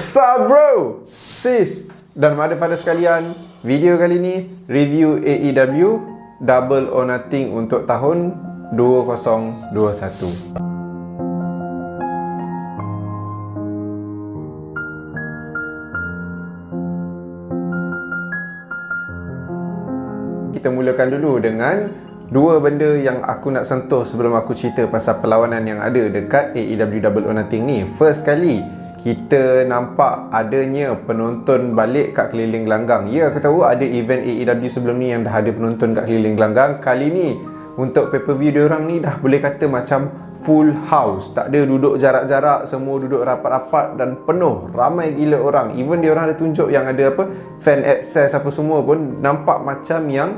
What's up bro? Sis dan pada sekalian, video kali ni review AEW Double or Nothing untuk tahun 2021. Kita mulakan dulu dengan dua benda yang aku nak sentuh sebelum aku cerita pasal perlawanan yang ada dekat AEW Double or Nothing ni. First kali, kita nampak adanya penonton balik kat keliling gelanggang. Ya, aku tahu ada event AEW sebelum ni yang dah ada penonton kat keliling gelanggang. Kali ni, untuk pay-per-view diorang ni dah boleh kata macam full house. Tak ada duduk jarak-jarak, semua duduk rapat-rapat dan penuh. Ramai gila orang. Even diorang ada tunjuk yang ada fan access apa semua pun nampak macam yang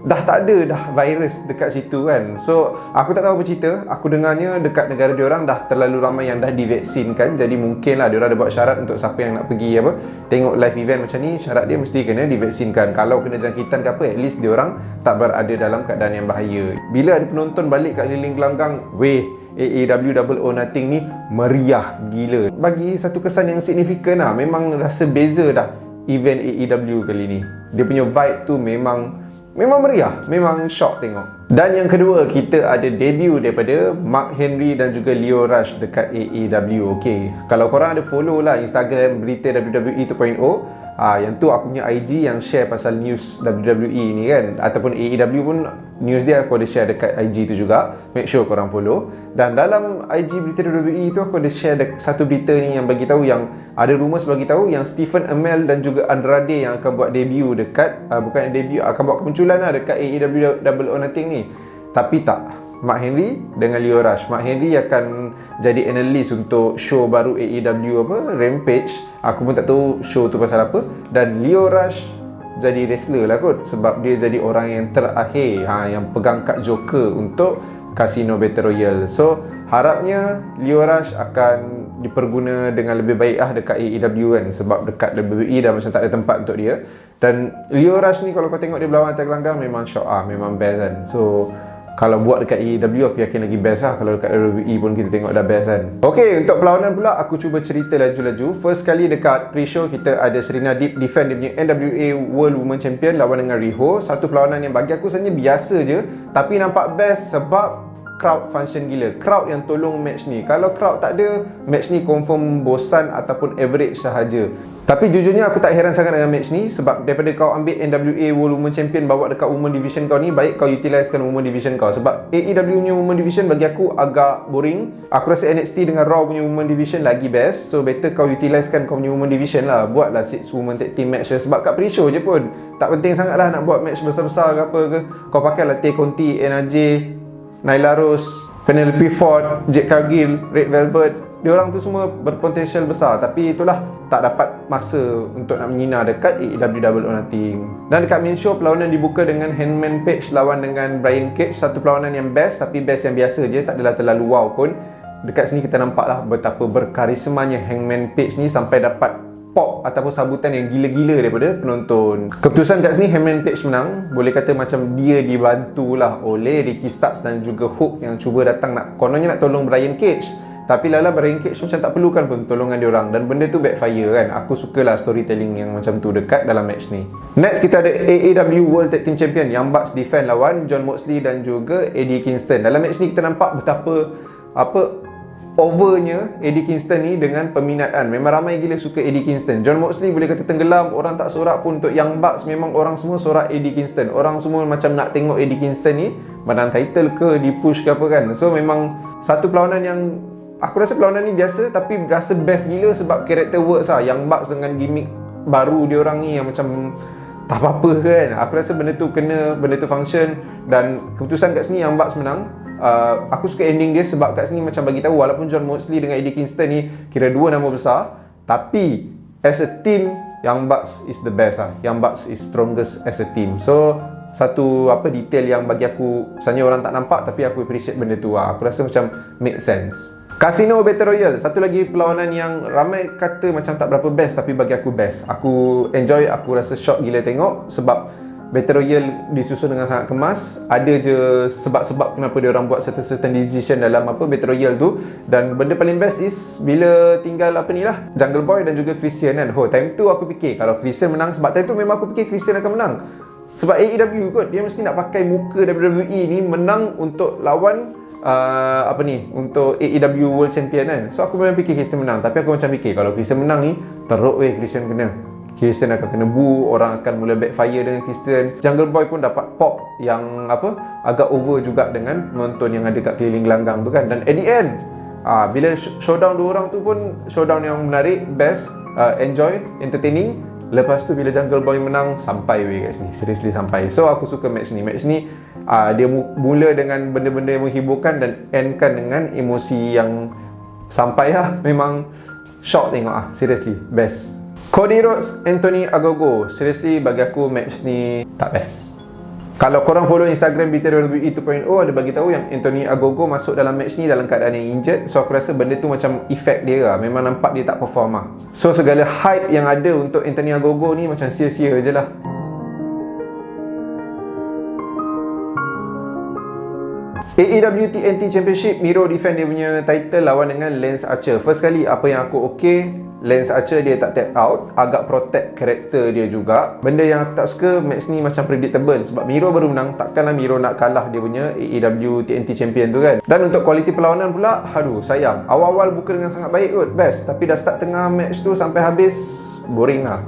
dah tak ada dah virus dekat situ kan. So aku tak tahu apa cerita. Aku dengarnya dekat negara diorang dah terlalu ramai yang dah divaksinkan. Jadi mungkin lah diorang ada buat syarat untuk siapa yang nak pergi tengok live event macam ni, syarat dia mesti kena divaksinkan. Kalau kena jangkitan ke apa, at least diorang tak berada dalam keadaan yang bahaya. Bila ada penonton balik kat keliling gelanggang, AEW Double or Nothing ni meriah gila. Bagi satu kesan yang signifikan lah. Memang rasa beza dah event AEW kali ni. Dia punya vibe tu memang meriah, memang shock tengok. Dan yang kedua, kita ada debut daripada Mark Henry dan juga Lio Rush dekat AEW. Okay, kalau korang ada follow lah Instagram Berita WWE 2.0, yang tu aku punya IG yang share pasal news WWE ni kan, ataupun AEW pun news dia aku ada share dekat IG tu juga. Make sure korang follow. Dan dalam IG Berita WWE tu aku ada share satu berita ni yang bagi tahu yang ada rumours bagi tahu yang Stephen Amell dan juga Andrade yang akan buat debut dekat bukan debut, akan buat kemunculan lah dekat AEW Double or Nothing ni. Tapi tak, Mark Henry dengan Lio Rush. Mark Henry akan jadi analyst untuk show baru AEW Rampage. Aku pun tak tahu show tu pasal apa. Dan Lio Rush jadi wrestler lah kot, sebab dia jadi orang yang terakhir yang pegang kad Joker untuk Casino Battle Royale. So harapnya Lio Rush akan diperguna dengan lebih baik dekat AEW kan, sebab dekat WWE dah macam tak ada tempat untuk dia. Dan Lio Rush ni kalau kau tengok dia berlawan atas gelanggang memang shock memang best kan. So kalau buat dekat AEW aku yakin lagi best lah. Kalau dekat WWE pun kita tengok dah best kan. Okay, untuk perlawanan pula aku cuba cerita laju-laju. First kali dekat pre-show kita ada Serena Deeb defend dia punya NWA World Women Champion lawan dengan Riho. Satu perlawanan yang bagi aku sebenarnya biasa je, tapi nampak best sebab crowd function gila. Crowd yang tolong match ni. Kalau crowd tak ada, match ni confirm bosan ataupun average sahaja. Tapi jujurnya aku tak heran sangat dengan match ni, sebab daripada kau ambil NWA World Women Champion bawa dekat Women Division kau ni, baik kau utilisekan Women Division kau. Sebab AEW punya Women Division bagi aku agak boring. Aku rasa NXT dengan Raw punya Women Division lagi best. So better kau utilisekan kau punya Women Division lah. Buatlah 6 women tag team match lah. Sebab kat pre-show je pun tak penting sangat lah nak buat match besar-besar ke apa ke. Kau pakailah Tay Conti, NRJ, Nyla Rose, Penelope Ford, Jade Cargill, Red Velvet. Diorang tu semua berpotensial besar, tapi itulah tak dapat masa untuk nak menyinar dekat AEW Double or Nothing. Dan dekat main show, perlawanan dibuka dengan Hangman Page lawan dengan Brian Cage. Satu perlawanan yang best, tapi best yang biasa je, tak adalah terlalu wow pun. Dekat sini kita nampak lah betapa berkarismanya Hangman Page ni sampai dapat pop ataupun sambutan yang gila-gila daripada penonton. Keputusan kat sini Hangman Page menang. Boleh kata macam dia dibantulah oleh Ricky Starks dan juga Hook yang cuba datang kononnya nak tolong Brian Cage. Tapi lala Brian Cage macam tak perlukan pun tolongan diorang, dan benda tu backfire kan. Aku sukalah storytelling yang macam tu dekat dalam match ni. Next kita ada AEW World Tag Team Champion Young Bucks defend lawan Jon Moxley dan juga Eddie Kingston. Dalam match ni kita nampak betapa overnya Eddie Kingston ni dengan peminatan. Memang ramai gila suka Eddie Kingston. Jon Moxley boleh kata tenggelam, orang tak sorak pun. Untuk Young Bucks memang orang semua sorak Eddie Kingston. Orang semua macam nak tengok Eddie Kingston ni menang title ke, di push ke apa kan. So memang satu perlawanan yang aku rasa perlawanan ni biasa, tapi rasa best gila sebab character works lah. Young Bucks dengan gimmick baru dia orang ni yang macam tak apa-apa kan. Aku rasa benda tu kena, benda tu function. Dan keputusan kat sini Young Bucks menang. Aku suka ending dia sebab kat sini macam bagi tahu walaupun Jon Moxley dengan Eddie Kingston ni kira dua nama besar, tapi as a team Young Bucks is the best lah. Young Bucks is strongest as a team. So satu detail yang bagi aku sebenarnya orang tak nampak, tapi aku appreciate benda tu lah. Aku rasa macam make sense. Casino Battle Royale, satu lagi perlawanan yang ramai kata macam tak berapa best, tapi bagi aku best. Aku enjoy, aku rasa shock gila tengok sebab Battle Royale disusun dengan sangat kemas. Ada je sebab-sebab kenapa dia orang buat certain decision dalam Battle Royale tu. Dan benda paling best is bila tinggal Jungle Boy dan juga Christian kan. Time tu aku fikir kalau Christian menang, sebab time tu memang aku fikir Christian akan menang. Sebab AEW kot, dia mesti nak pakai muka WWE ni menang untuk lawan untuk AEW World Champion kan. So aku memang fikir Christian menang. Tapi aku macam fikir kalau Christian menang ni, teruk Christian Christian akan kena boo, orang akan mula backfire dengan Christian. Jungle Boy pun dapat pop yang agak over juga dengan penonton yang ada kat keliling gelanggang tu kan. Dan at the end, bila showdown dua orang tu pun showdown yang menarik, best, enjoy, entertaining. Lepas tu bila Jungle Boy menang, sampai kat sini, seriously sampai. So aku suka match ni. Dia mula dengan benda-benda yang menghiburkan dan endkan dengan emosi yang sampai memang shock tengok seriously best. Cody Rhodes, Anthony Ogogo. Seriously, bagi aku match ni tak best. Kalau korang follow Instagram WWE 2.0, ada bagi tahu yang Anthony Ogogo masuk dalam match ni dalam keadaan yang injured. So aku rasa benda tu macam effect dia lah. Memang nampak dia tak perform . So segala hype yang ada untuk Anthony Ogogo ni macam sia-sia je lah. AEW TNT Championship, Miro defend dia punya title lawan dengan Lance Archer. First kali apa yang aku Lance Archer dia tak tap out, agak protect karakter dia juga. Benda yang aku tak suka, match ni macam predictable. Sebab Miro baru menang, takkanlah Miro nak kalah dia punya AEW TNT Champion tu kan. Dan untuk kualiti perlawanan pula, sayang. Awal-awal buka dengan sangat baik kot, best. Tapi dah start tengah match tu sampai habis, boring lah.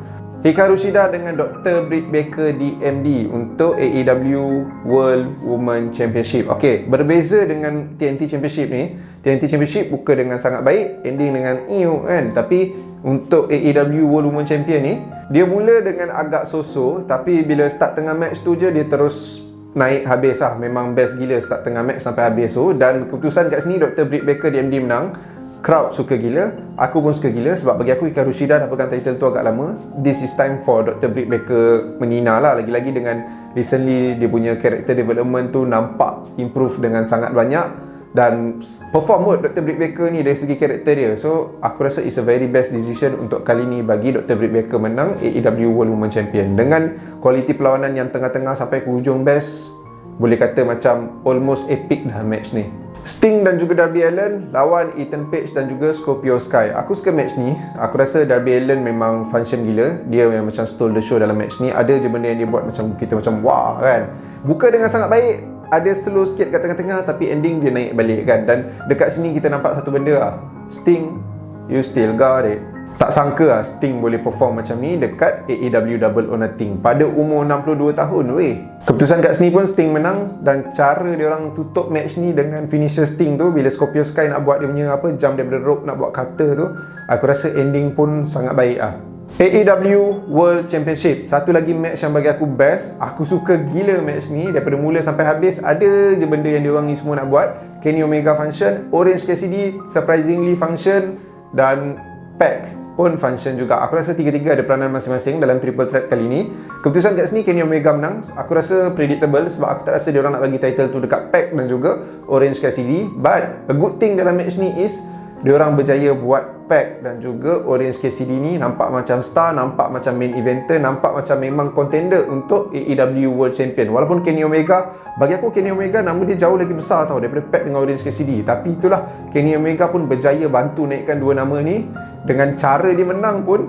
Hikaru Shida dengan Dr. Britt Baker DMD untuk AEW World Women Championship. Berbeza dengan TNT Championship ni. TNT Championship buka dengan sangat baik, ending dengan kan. Tapi untuk AEW World Women Champion ni, dia mula dengan agak so-so, tapi bila start tengah match tu je, dia terus naik habis lah. Memang best gila start tengah match sampai habis tu. Dan keputusan kat sini, Dr. Britt Baker DMD menang. Crowd suka gila, aku pun suka gila. Sebab bagi aku Hikaru Shida dah pegang title tu agak lama. This is time for Dr. Britt Baker menyinar lah. Lagi-lagi dengan recently dia punya character development tu nampak improve dengan sangat banyak. Dan perform kot Dr. Britt Baker ni dari segi karakter dia. So aku rasa it's a very best decision untuk kali ni bagi Dr. Britt Baker menang AEW World Women Champion. Dengan kualiti perlawanan yang tengah-tengah sampai ke hujung best, boleh kata macam almost epic dah match ni. Sting dan juga Darby Allin lawan Ethan Page dan juga Scorpio Sky. Aku suka match ni. Aku rasa Darby Allin memang function gila. Dia yang macam stole the show dalam match ni. Ada je benda yang dia buat macam kita macam wah kan. Buka dengan sangat baik. Ada slow sikit kat tengah-tengah, tapi ending dia naik balik kan. Dan dekat sini kita nampak satu benda lah. Sting, you still got it. Tak sangka lah Sting boleh perform macam ni dekat AEW Double or Nothing pada umur 62 tahun weh. Keputusan kat sini pun Sting menang. Dan cara dia orang tutup match ni dengan finisher Sting tu, bila Scorpio Sky nak buat dia punya jump daripada rope, nak buat cutter tu, aku rasa ending pun sangat baik lah. AEW World Championship, satu lagi match yang bagi aku best. Aku suka gila match ni. Daripada mula sampai habis, ada je benda yang diorang ni semua nak buat. Kenny Omega function, Orange Cassidy surprisingly function, dan Pac pun function juga. Aku rasa tiga-tiga ada peranan masing-masing dalam triple threat kali ni. Keputusan kat sini Kenny Omega menang. Aku rasa predictable sebab aku tak rasa diorang nak bagi title tu dekat Pac dan juga Orange Cassidy. But a good thing dalam match ni is diorang berjaya buat Pac dan juga Orange Cassidy ni nampak macam star, nampak macam main eventer, nampak macam memang contender untuk AEW World Champion. Walaupun Kenny Omega, bagi aku Kenny Omega nama dia jauh lagi besar tau daripada Pac dengan Orange Cassidy. Tapi itulah, Kenny Omega pun berjaya bantu naikkan dua nama ni. Dengan cara dia menang pun,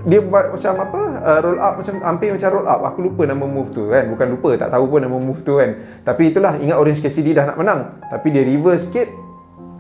dia buat macam roll up, macam hampir macam roll up. Aku lupa nama move tu kan. Bukan lupa, tak tahu pun nama move tu kan. Tapi itulah, ingat Orange Cassidy dah nak menang, tapi dia reverse sikit.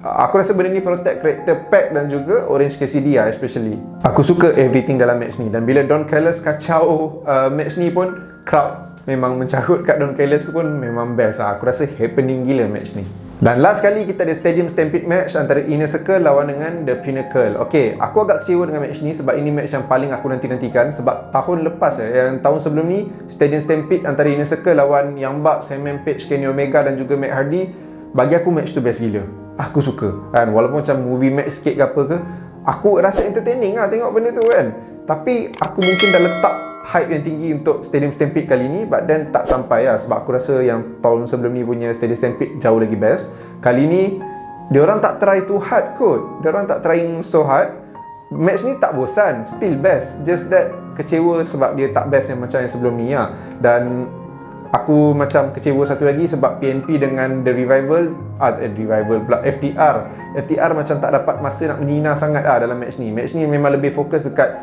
Aku rasa benda ni protect karakter Pac dan juga Orange Cassidy lah especially. Aku suka everything dalam match ni. Dan bila Don Callis kacau match ni pun, crowd memang mencarut kat Don Callis tu pun memang best lah. Aku rasa happening gila match ni. Dan last kali kita ada Stadium Stampede match antara Inner Circle lawan dengan The Pinnacle. Aku agak kecewa dengan match ni sebab ini match yang paling aku nanti-nantikan. Sebab tahun lepas yang tahun sebelum ni, Stadium Stampede antara Inner Circle lawan Young Bucks, Hangman Page, Kenny Omega dan juga Matt Hardy. Bagi aku match tu best gila. Aku suka kan, walaupun macam movie match sikit ke apa ke, aku rasa entertaining lah tengok benda tu kan. Tapi aku mungkin dah letak hype yang tinggi untuk Stadium Stampede kali ni, but then tak sampai lah. Sebab aku rasa yang tahun sebelum ni punya Stadium Stampede jauh lagi best. Kali ni diorang tak try too hard kot. Diorang tak trying so hard. Match ni tak bosan, still best. Just that kecewa sebab dia tak best yang macam yang sebelum ni lah. Dan aku macam kecewa satu lagi sebab PNP dengan The Revival pula FTR macam tak dapat masa nak menyinar sangat dalam match ni. Match ni memang lebih fokus dekat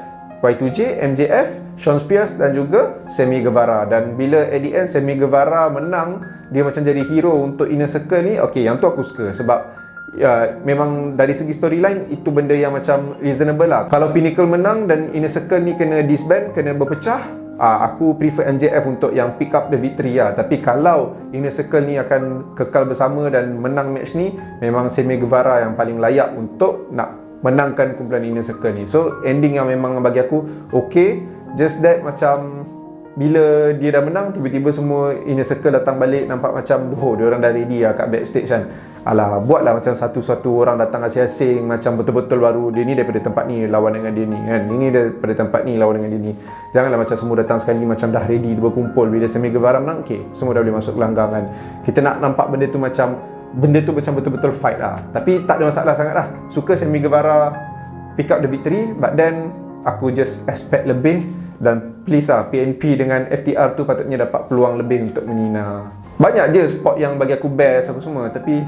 Y2J, MJF, Shawn Spears dan juga Sammy Guevara. Dan bila at the end Sammy Guevara menang, dia macam jadi hero untuk Inner Circle ni. Okay, yang tu aku suka sebab memang dari segi storyline itu benda yang macam reasonable lah. Kalau Pinnacle menang dan Inner Circle ni kena disband, kena berpecah, aku prefer MJF untuk yang pick up the victory lah. Tapi kalau Inner Circle ni akan kekal bersama dan menang match ni, memang Sammy Guevara yang paling layak untuk nak menangkan kumpulan Inner Circle ni. So ending yang memang bagi aku okay. Just that macam bila dia dah menang, tiba-tiba semua Inner Circle datang balik, nampak macam dia orang dah ready lah kat backstage kan. Alah, buatlah macam satu-satu orang datang asing-asing, macam betul-betul baru dia ni daripada tempat ni lawan dengan dia ni kan, ini daripada tempat ni lawan dengan dia ni. Janganlah macam semua datang sekali macam dah ready berkumpul. Bila Sammy Guevara menang, okay, semua dah boleh masuk gelanggang kan. Kita nak nampak benda tu macam betul-betul fight lah. Tapi tak ada masalah sangat lah. Suka Sammy Guevara pick up the victory, but then aku just expect lebih. Dan please lah, PNP dengan FTR tu patutnya dapat peluang lebih untuk menyinar. Banyak je spot yang bagi aku best apa semua, tapi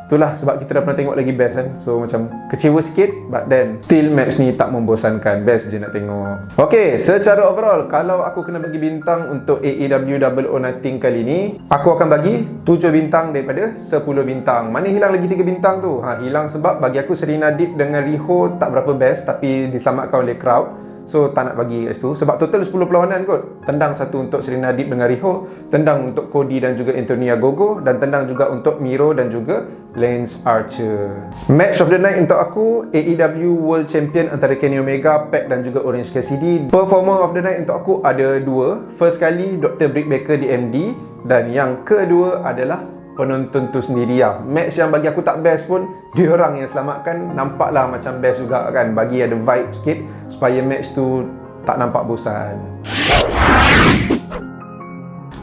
itulah sebab kita dah pernah tengok lagi best kan. So macam kecewa sikit, but then still match ni tak membosankan. Best je nak tengok. Okay, secara overall, kalau aku kena bagi bintang untuk AEW Double or Nothing kali ni, aku akan bagi 7 bintang daripada 10 bintang. Mana hilang lagi 3 bintang tu? Hilang sebab bagi aku Serena Deeb dengan Riho tak berapa best, tapi diselamatkan oleh crowd. So tak nak bagi kat situ sebab total 10 perlawanan kot. Tendang satu untuk Serena Deeb dengan Riho, tendang untuk Cody dan juga Antonia Gogo, dan tendang juga untuk Miro dan juga Lance Archer. Match of the night untuk aku, AEW World Champion antara Kenny Omega, Pac dan juga Orange Cassidy. Performer of the night untuk aku ada dua. First kali Dr. Britt Baker di MD, dan yang kedua adalah penonton tu sendiri lah. Match yang bagi aku tak best pun, dia orang yang selamatkan, nampaklah macam best juga kan. Bagi ada vibe sikit supaya match tu tak nampak bosan.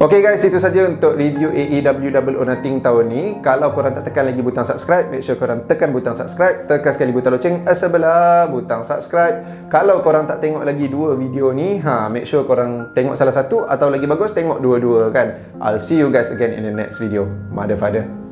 Okay guys, itu saja untuk review AEW Double or Nothing tahun ni. Kalau korang tak tekan lagi butang subscribe, make sure korang tekan butang subscribe. Tekan sekali butang loceng sebelah butang subscribe. Kalau korang tak tengok lagi dua video ni, make sure korang tengok salah satu, atau lagi bagus tengok dua-dua kan. I'll see you guys again in the next video. Mother father.